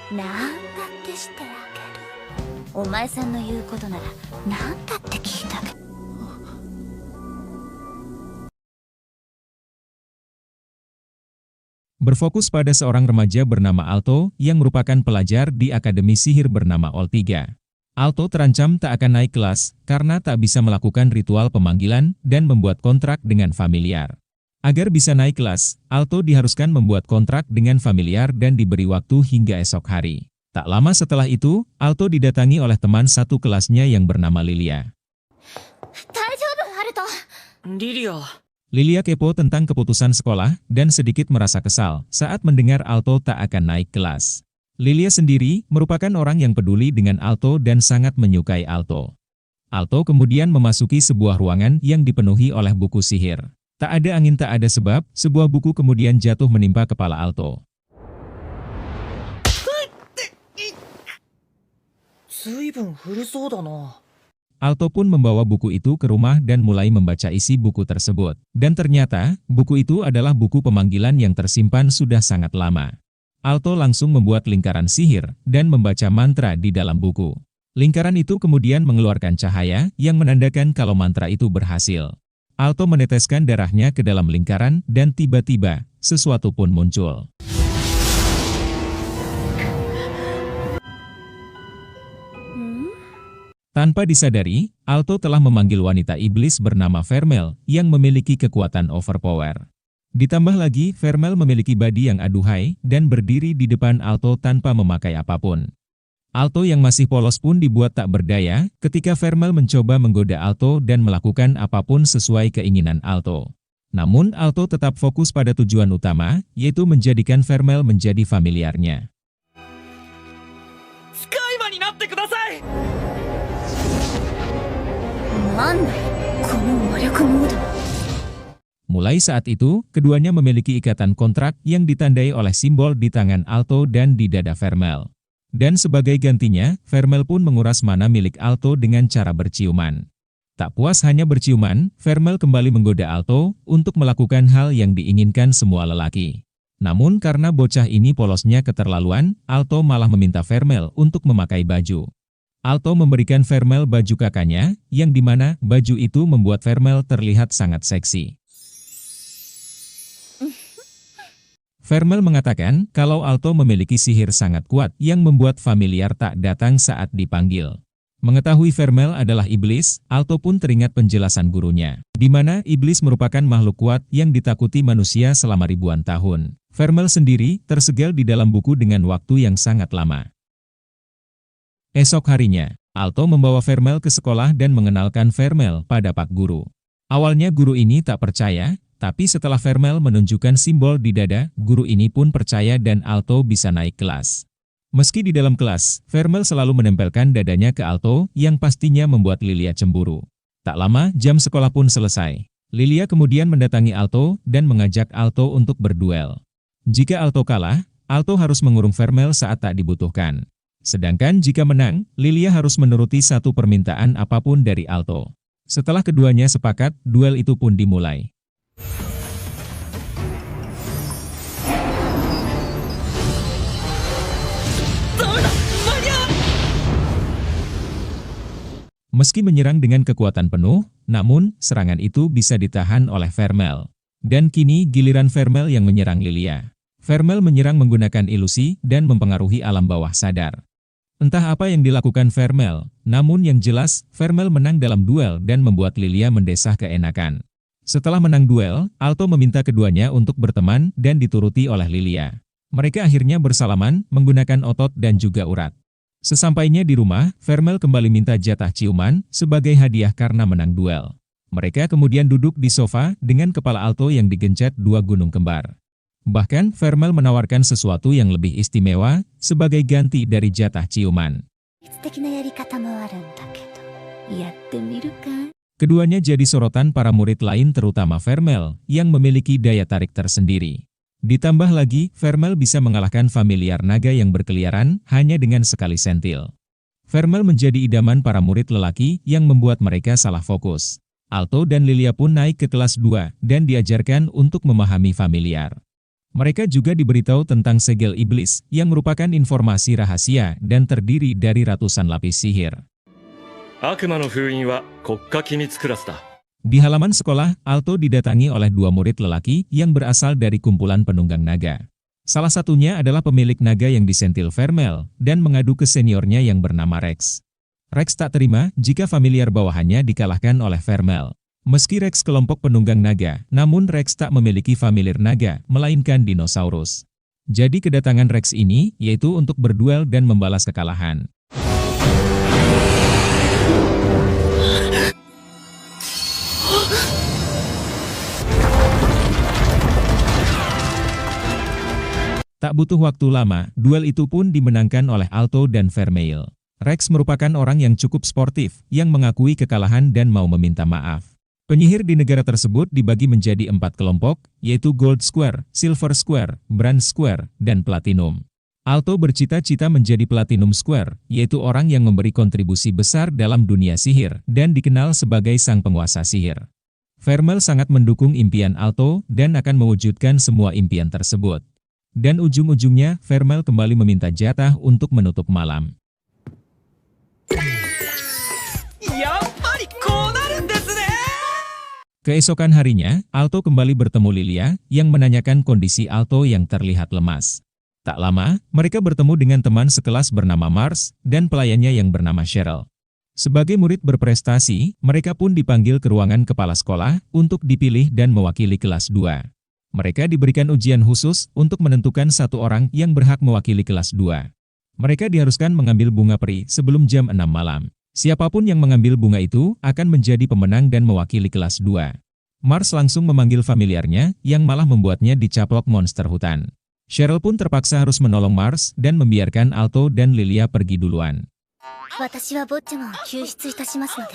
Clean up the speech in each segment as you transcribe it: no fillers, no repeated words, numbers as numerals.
なんだってしてあげる。お前さんの言うことならなんだって聞いてあげる。Berfokus pada seorang remaja bernama Alto yang merupakan pelajar di Akademi Sihir bernama Ol3. Alto terancam tak akan naik kelas karena tak bisa melakukan ritual pemanggilan dan membuat kontrak dengan familiar. Agar bisa naik kelas, Alto diharuskan membuat kontrak dengan familiar dan diberi waktu hingga esok hari. Tak lama setelah itu, Alto didatangi oleh teman satu kelasnya yang bernama Lilia. 大丈夫、ハルト。リリア。 Lilia kepo tentang keputusan sekolah dan sedikit merasa kesal saat mendengar Alto tak akan naik kelas. Lilia sendiri merupakan orang yang peduli dengan Alto dan sangat menyukai Alto. Alto kemudian memasuki sebuah ruangan yang dipenuhi oleh buku sihir. Tak ada angin tak ada sebab, sebuah buku kemudian jatuh menimpa kepala Alto. ずいぶん古そうだな。 Alto pun membawa buku itu ke rumah dan mulai membaca isi buku tersebut. Dan ternyata, buku itu adalah buku pemanggilan yang tersimpan sudah sangat lama. Alto langsung membuat lingkaran sihir dan membaca mantra di dalam buku. Lingkaran itu kemudian mengeluarkan cahaya yang menandakan kalau mantra itu berhasil. Alto meneteskan darahnya ke dalam lingkaran dan tiba-tiba, sesuatu pun muncul. Tanpa disadari, Alto telah memanggil wanita iblis bernama Vermel yang memiliki kekuatan overpower. Ditambah lagi, Vermel memiliki badi yang aduhai dan berdiri di depan Alto tanpa memakai apapun. Alto yang masih polos pun dibuat tak berdaya ketika Vermel mencoba menggoda Alto dan melakukan apapun sesuai keinginan Alto. Namun Alto tetap fokus pada tujuan utama, yaitu menjadikan Vermel menjadi familiarnya. 使い魔になってください。 なんだよ、この魔力モード。 Mulai saat itu, keduanya memiliki ikatan kontrak yang ditandai oleh simbol di tangan Alto dan di dada Vermel. Dan sebagai gantinya, Vermel pun menguras mana milik Alto dengan cara berciuman. Tak puas hanya berciuman, Vermel kembali menggoda Alto untuk melakukan hal yang diinginkan semua lelaki. Namun karena bocah ini polosnya keterlaluan, Alto malah meminta Vermel untuk memakai baju. Alto memberikan Vermel baju kakaknya, yang dimana baju itu membuat Vermel terlihat sangat seksi. Vermel mengatakan kalau Alto memiliki sihir sangat kuat yang membuat familiar tak datang saat dipanggil. Mengetahui Vermel adalah iblis, Alto pun teringat penjelasan gurunya, di mana iblis merupakan makhluk kuat yang ditakuti manusia selama ribuan tahun. Vermel sendiri tersegel di dalam buku dengan waktu yang sangat lama. Esok harinya, Alto membawa Vermel ke sekolah dan mengenalkan Vermel pada Pak Guru. Awalnya guru ini tak percaya, tapi setelah Vermel menunjukkan simbol di dada, guru ini pun percaya dan Alto bisa naik kelas. Meski di dalam kelas, Vermel selalu menempelkan dadanya ke Alto yang pastinya membuat Lilia cemburu. Tak lama, jam sekolah pun selesai. Lilia kemudian mendatangi Alto dan mengajak Alto untuk berduel. Jika Alto kalah, Alto harus mengurung Vermel saat tak dibutuhkan. Sedangkan jika menang, Lilia harus menuruti satu permintaan apapun dari Alto. Setelah keduanya sepakat, duel itu pun dimulai. Meski menyerang dengan kekuatan penuh, namun serangan itu bisa ditahan oleh Vermel. Dan kini giliran Vermel yang menyerang Lilia. Vermel menyerang menggunakan ilusi dan mempengaruhi alam bawah sadar. Entah apa yang dilakukan Vermel, namun yang jelas, Vermel menang dalam duel dan membuat Lilia mendesah keenakan. Setelah menang duel, Alto meminta keduanya untuk berteman dan dituruti oleh Lilia. Mereka akhirnya bersalaman, menggunakan otot dan juga urat. Sesampainya di rumah, Vermel kembali minta jatah ciuman sebagai hadiah karena menang duel. Mereka kemudian duduk di sofa dengan kepala Alto yang digencet dua gunung kembar. Bahkan, Vermel menawarkan sesuatu yang lebih istimewa sebagai ganti dari jatah ciuman. Keduanya jadi sorotan para murid lain terutama Vermel yang memiliki daya tarik tersendiri. Ditambah lagi, Vermel bisa mengalahkan familiar naga yang berkeliaran hanya dengan sekali sentil. Vermel menjadi idaman para murid lelaki yang membuat mereka salah fokus. Alto dan Lilia pun naik ke kelas 2 dan diajarkan untuk memahami familiar. Mereka juga diberitahu tentang segel iblis, yang merupakan informasi rahasia dan terdiri dari ratusan lapis sihir. 悪魔の封印は国家機密クラスだ。 Di halaman sekolah, Alto didatangi oleh dua murid lelaki yang berasal dari kumpulan penunggang naga. Salah satunya adalah pemilik naga yang disentil Vermel, dan mengadu ke seniornya yang bernama Rex. Rex tak terima jika familiar bawahannya dikalahkan oleh Vermel. Meski Rex kelompok penunggang naga, namun Rex tak memiliki familiar naga, melainkan dinosaurus. Jadi kedatangan Rex ini, yaitu untuk berduel dan membalas kekalahan. Tak butuh waktu lama, duel itu pun dimenangkan oleh Alto dan Vermeil. Rex merupakan orang yang cukup sportif, yang mengakui kekalahan dan mau meminta maaf. Penyihir di negara tersebut dibagi menjadi 4 kelompok, yaitu Gold Square, Silver Square, Bronze Square, dan Platinum. Alto bercita-cita menjadi Platinum Square, yaitu orang yang memberi kontribusi besar dalam dunia sihir, dan dikenal sebagai sang penguasa sihir. Vermel sangat mendukung impian Alto, dan akan mewujudkan semua impian tersebut. Dan ujung-ujungnya, Vermel kembali meminta jatah untuk menutup malam. やっぱりこうなるんですね。 Keesokan harinya, Alto kembali bertemu Lilia, yang menanyakan kondisi Alto yang terlihat lemas. Tak lama, mereka bertemu dengan teman sekelas bernama Mars, dan pelayannya yang bernama Cheryl. Sebagai murid berprestasi, mereka pun dipanggil ke ruangan kepala sekolah, untuk dipilih dan mewakili kelas 2. Mereka diberikan ujian khusus, untuk menentukan satu orang yang berhak mewakili kelas 2. Mereka diharuskan mengambil bunga peri sebelum jam 6 malam. Siapapun yang mengambil bunga itu akan menjadi pemenang dan mewakili kelas 2. Mars langsung memanggil familiarnya, yang malah membuatnya dicaplok monster hutan. Cheryl pun terpaksa harus menolong Mars dan membiarkan Alto dan Lilia pergi duluan. 私はボッチャマンを救出いたしますので。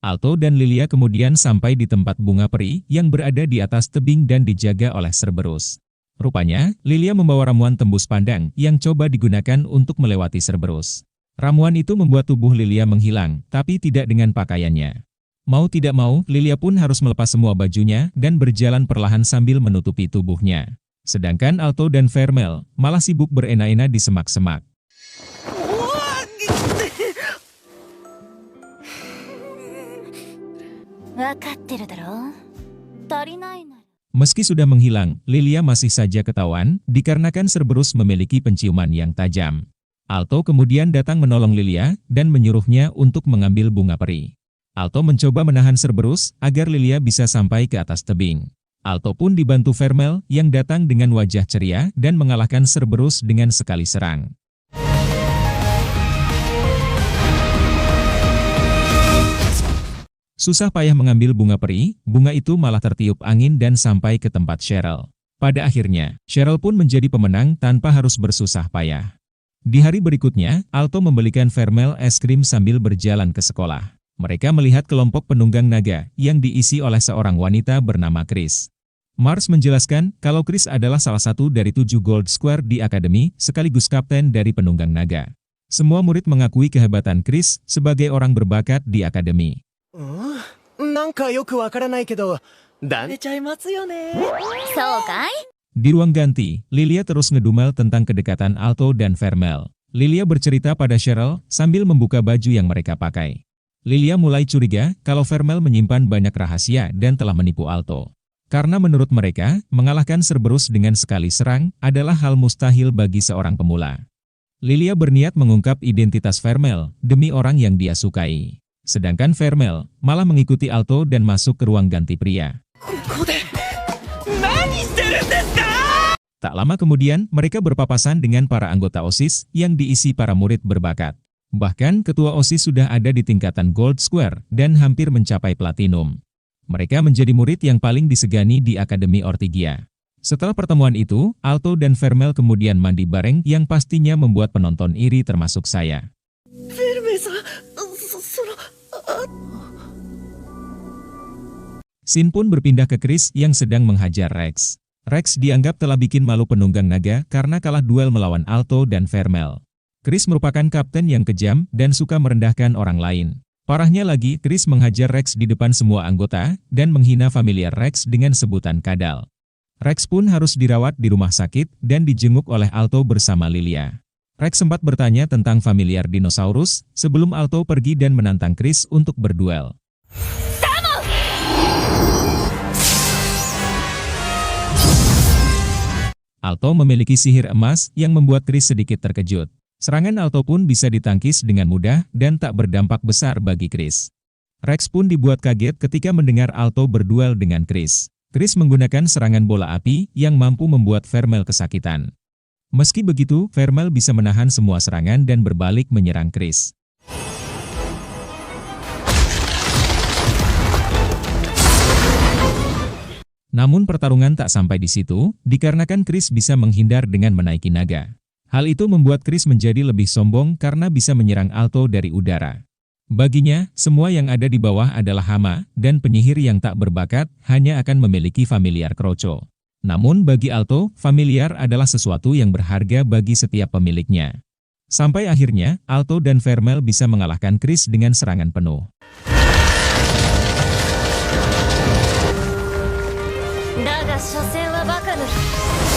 Alto dan Lilia kemudian sampai di tempat bunga peri yang berada di atas tebing dan dijaga oleh Cerberus. Rupanya, Lilia membawa ramuan tembus pandang yang coba digunakan untuk melewati Cerberus. Ramuan itu membuat tubuh Lilia menghilang, tapi tidak dengan pakaiannya. Mau tidak mau, Lilia pun harus melepas semua bajunya dan berjalan perlahan sambil menutupi tubuhnya. Sedangkan Alto dan Vermel malah sibuk berenak-enak di semak-semak. わかってるだろう。足りないなら。 Meski sudah menghilang, Lilia masih saja ketahuan dikarenakan Cerberus memiliki penciuman yang tajam. Alto kemudian datang menolong Lilia dan menyuruhnya untuk mengambil bunga peri. Alto mencoba menahan Cerberus agar Lilia bisa sampai ke atas tebing. Alto pun dibantu Vermel yang datang dengan wajah ceria dan mengalahkan Cerberus dengan sekali serang. Susah payah mengambil bunga peri, bunga itu malah tertiup angin dan sampai ke tempat Cheryl. Pada akhirnya, Cheryl pun menjadi pemenang tanpa harus bersusah payah. Di hari berikutnya, Alto membelikan Vermel es krim sambil berjalan ke sekolah. Mereka melihat kelompok penunggang naga yang diisi oleh seorang wanita bernama Chris. Mars menjelaskan kalau Chris adalah salah satu dari 7 Gold Square di Akademi, sekaligus kapten dari penunggang naga. Semua murid mengakui kehebatan Chris sebagai orang berbakat di Akademi. なんかよくわからないけど、出ちゃいますよね。そうかい？ Di ruang ganti, Lilia terus ngedumel tentang kedekatan Alto dan Vermel. Lilia bercerita pada Cheryl sambil membuka baju yang mereka pakai. Lilia mulai curiga kalau Vermel menyimpan banyak rahasia dan telah menipu Alto. Karena menurut mereka, mengalahkan Cerberus dengan sekali serang adalah hal mustahil bagi seorang pemula. Lilia berniat mengungkap identitas Vermel demi orang yang dia sukai. Sedangkan Vermel malah mengikuti Alto dan masuk ke ruang ganti pria. Tak lama kemudian, mereka berpapasan dengan para anggota OSIS yang diisi para murid berbakat. Bahkan ketua OSIS sudah ada di tingkatan Gold Square dan hampir mencapai Platinum. Mereka menjadi murid yang paling disegani di Akademi Ortygia. Setelah pertemuan itu, Alto dan Vermel kemudian mandi bareng yang pastinya membuat penonton iri termasuk saya. Scene pun berpindah ke Chris yang sedang menghajar Rex. Rex dianggap telah bikin malu penunggang naga karena kalah duel melawan Alto dan Vermel. Chris merupakan kapten yang kejam dan suka merendahkan orang lain. Parahnya lagi, Chris menghajar Rex di depan semua anggota, dan menghina familiar Rex dengan sebutan kadal. Rex pun harus dirawat di rumah sakit, dan dijenguk oleh Alto bersama Lilia. Rex sempat bertanya tentang familiar dinosaurus, sebelum Alto pergi dan menantang Chris untuk berduel. Alto memiliki sihir emas yang membuat Chris sedikit terkejut. Serangan Alto pun bisa ditangkis dengan mudah dan tak berdampak besar bagi Chris. Rex pun dibuat kaget ketika mendengar Alto berduel dengan Chris. Chris menggunakan serangan bola api yang mampu membuat Vermel kesakitan. Meski begitu, Vermel bisa menahan semua serangan dan berbalik menyerang Chris. Namun pertarungan tak sampai di situ, dikarenakan Chris bisa menghindar dengan menaiki naga. Hal itu membuat Chris menjadi lebih sombong karena bisa menyerang Alto dari udara. Baginya, semua yang ada di bawah adalah hama, dan penyihir yang tak berbakat hanya akan memiliki familiar kroco. Namun bagi Alto, familiar adalah sesuatu yang berharga bagi setiap pemiliknya. Sampai akhirnya, Alto dan Vermel bisa mengalahkan Chris dengan serangan penuh. Daga, 所詮はバカヌ。